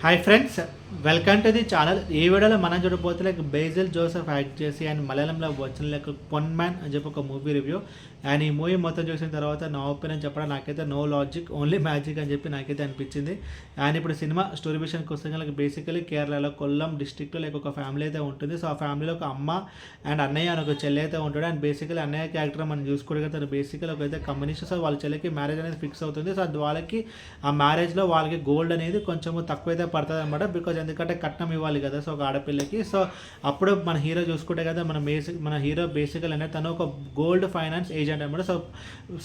Hi friends, welcome to the channel. ఈ వీడియోలో మనం చూడబోతే లైక్ బేసిల్ జోసెఫ్ యాక్ట్ చేసి అండ్ మలయాళంలో వచ్చిన లైక్ పొన్ మ్యాన్ అని చెప్పి ఒక మూవీ రివ్యూ. అండ్ ఈ మూవీ మొత్తం చూసిన తర్వాత నా ఒపీనియన్ చెప్పడం నాకైతే నో లాజిక్ ఓన్లీ మ్యాజిక్ అని చెప్పి నాకైతే అనిపించింది. అండ్ ఇప్పుడు సినిమా స్టోరీ విషయానికి వస్తే లైక్ బేసికలీ కేరళలో కొల్లం డిస్ట్రిక్ట్లో లైక్ ఒక ఫ్యామిలీ అయితే ఉంటుంది. సో ఆ ఫ్యామిలీలో ఒక అమ్మ అండ్ అన్నయ్య అని ఒక చెల్లి అయితే ఉంటాడు. అండ్ బేసికలీ అన్నయ్య క్యారెక్టర్ మనం చూసుకోవడం తను బేసికలీ ఒక అయితే కమ్యూనిస్ట్. సో వాళ్ళ చెల్లికి మ్యారేజ్ అనేది ఫిక్స్ అవుతుంది. సో అది వాళ్ళకి ఆ మ్యారేజ్లో వాళ్ళకి గోల్డ్ అనేది కొంచెం తక్కువైతే పడుతుంది అనమాట. బికాజ్ ఎందుకంటే కట్నం ఇవ్వాలి కదా సో ఒక ఆడపిల్లకి. సో అప్పుడు మన హీరో చూసుకుంటే కదా మన హీరో బేసికల్ అనేది తను ఒక గోల్డ్ ఫైనాన్స్ ఏజెంట్ అనమాట. సో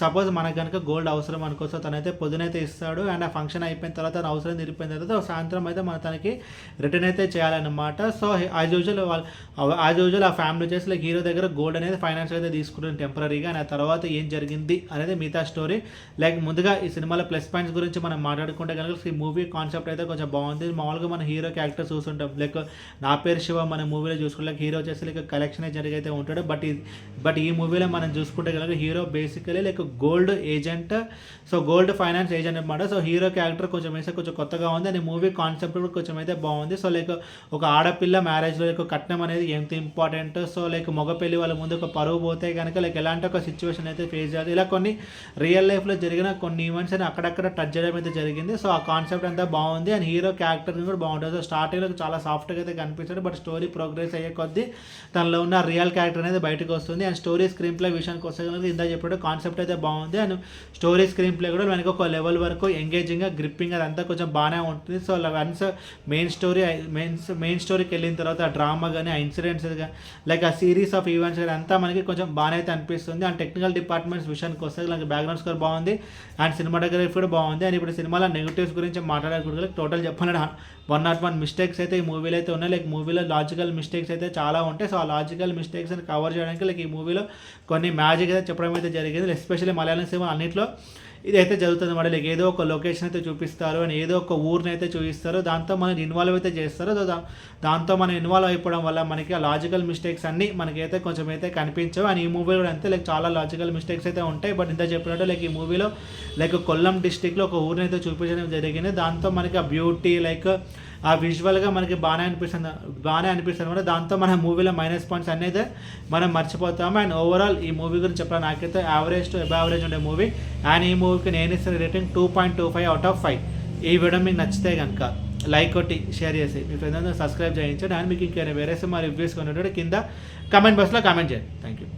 సపోజ్ మనకు కనుక గోల్డ్ అవసరం అనుకో, సో తనైతే పొద్దునైతే ఇస్తాడు. అండ్ ఆ ఫంక్షన్ అయిపోయిన తర్వాత తన అవసరం తీరిపోయిన తర్వాత సాయంత్రం అయితే మన తనకి రిటర్న్ అయితే చేయాలన్నమాట. సో యాజ్ యూజువల్ ఆ ఫ్యామిలీ వచ్చేసి లైక్ హీరో దగ్గర గోల్డ్ అనేది ఫైనాన్స్ అయితే తీసుకుంటుంది టెంపరీగా. అండ్ ఆ తర్వాత ఏం జరిగింది అనేది మిగతా స్టోరీ. లైక్ ముందుగా ఈ సినిమాలో ప్లస్ పాయింట్స్ గురించి మనం మాట్లాడుకుంటే కనుక ఈ మూవీ కాన్సెప్ట్ అయితే కొంచెం బాగుంది. మామూలుగా మన హీరో క్యారెక్టర్ చూస్తుంటాం లైక్ నా పేరు శివ మన మూవీలో చూసుకుంటే లైక్ హీరో వచ్చేసి లైక్ కలెక్షన్ జరిగైతే ఉంటాడు. బట్ ఈ మూవీలో మనం చూసుకుంటే కనుక hero basically like gold agent. So gold finance agent అనమాట. సో హీరో క్యారెక్టర్ కొంచెం వేస్తే కొంచెం కొత్తగా ఉంది. అండ్ మూవీ కాన్సెప్ట్ కూడా కొంచెం అయితే బాగుంది. సో లైక్ ఒక ఆడపిల్ల మ్యారేజ్లో లైక్ కట్నం అనేది ఎంత ఇంపార్టెంట్. సో లైక్ మగ పెళ్లి వాళ్ళ ముందు ఒక పరువు పోతే కనుక లైక్ ఎలాంటి ఒక సిచ్యువేషన్ అయితే ఫేస్ చేయాలి. ఇలా కొన్ని రియల్ లైఫ్లో జరిగిన కొన్ని ఈవెంట్స్ అని అక్కడక్కడ టచ్ చేయడం అయితే జరిగింది. సో ఆ కాన్సెప్ట్ అంతా బాగుంది. అండ్ హీరో క్యారెక్టర్ కూడా బాగుంటుంది. సో స్టార్టింగ్లో చాలా సాఫ్ట్గా అయితే కనిపిస్తాడు. బట్ స్టోరీ ప్రోగ్రెస్ అయ్యే కొద్దీ తనలో ఉన్న రియల్ క్యారెక్టర్ అనేది బయటకు వస్తుంది. అండ్ స్టోరీ స్క్రీన్ ప్లే విషయానికి వస్తే కనుక ఇందా చెప్పినట్టు కాన్సెప్ట్ అయితే బాగుంది. అండ్ స్టోరీ స్క్రీన్ ప్లే కూడా మనకి ఒక లెవెల్ వరకు ఎంగేజింగ్గా గ్రిప్పింగ్ అదంతా కొంచెం బాగానే ఉంటుంది. సో వన్స్ మెయిన్ స్టోరీకి వెళ్ళిన తర్వాత ఆ డ్రామా కానీ ఆ ఇన్సిడెంట్స్ లైక్ ఆ సిరీస్ ఆఫ్ ఈవెంట్స్ కానీ అంతా మనకి కొంచెం బాగానే అయితే అనిపిస్తుంది. అండ్ టెక్నికల్ డిపార్ట్మెంట్స్ విషయానికి వస్తే లైక్ బ్యాక్గ్రౌండ్ స్కోర్ బాగుంది. అండ్ సినిమాటోగ్రఫీ కూడా బాగుంది. అండ్ ఇప్పుడు సినిమాలో నెగిటివ్స్ గురించి మాట్లాడకూడదు. టోటల్ చెప్పాలంటే 101 మిస్టేక్స్ అయితే ఈ మూవీలో అయితే ఉన్నాయి. లైక్ మూవీలో లాజికల్ మిస్టేక్స్ అయితే చాలా ఉంటాయి. సో ఆ లాజికల్ మిస్టేక్స్ అని కవర్ చేయడానికి లైక్ ఈ మూవీలో కొన్ని మ్యాజిక్ అయితే చెప్పడం అయితే జరిగింది. ఎస్పెషల్లీ మలయాళం సినిమా అన్నింటిలో ఇదైతే జరుగుతుంది అన్నమాట. లైక్ ఏదో ఒక లొకేషన్ అయితే చూపిస్తారు అండ్ ఏదో ఒక ఊరిని అయితే చూపిస్తారు. దాంతో మనం ఇన్వాల్వ్ అయితే చేస్తారు. దాంతో మనం ఇన్వాల్వ్ అయిపోవడం వల్ల మనకి ఆ లాజికల్ మిస్టేక్స్ అన్నీ మనకైతే కొంచెం అయితే కనిపించవు. అండ్ ఈ మూవీలో కూడా అంతే లైక్ చాలా లాజికల్ మిస్టేక్స్ అయితే ఉంటాయి. బట్ ఇంత చెప్పినట్టు లైక్ ఈ మూవీలో లైక్ కొల్లం డిస్టిక్లో ఒక ఊరిని అయితే చూపించడం జరిగింది. దాంతో మనకి ఆ బ్యూటీ లైక్ ఆ విజువల్గా మనకి బాగానే అనిపిస్తుంది అనమాట. దాంతో మన మూవీలో మైనస్ పాయింట్స్ అనేది మనం మర్చిపోతాము. అండ్ ఓవరాల్ ఈ మూవీ గురించి చెప్పాలి నాకైతే యావరేజ్ టు అబవ్ యావరేజ్ ఉండే మూవీ. అండ్ ఈ మూవీకి నేను ఇస్తున్న రేటింగ్ 2.25/5. ఈ వీడియో మీకు నచ్చితే కనుక లైక్ కొట్టి షేర్ చేసి మీ ఫ్రెండ్స్ సబ్స్క్రైబ్ చేయించండి. అండ్ మీకు ఇంకేమైనా వేరే మా రివ్యూస్ కొనేటప్పుడు కింద కమెంట్ బాక్స్లో కామెంట్ చేయండి. Thank you.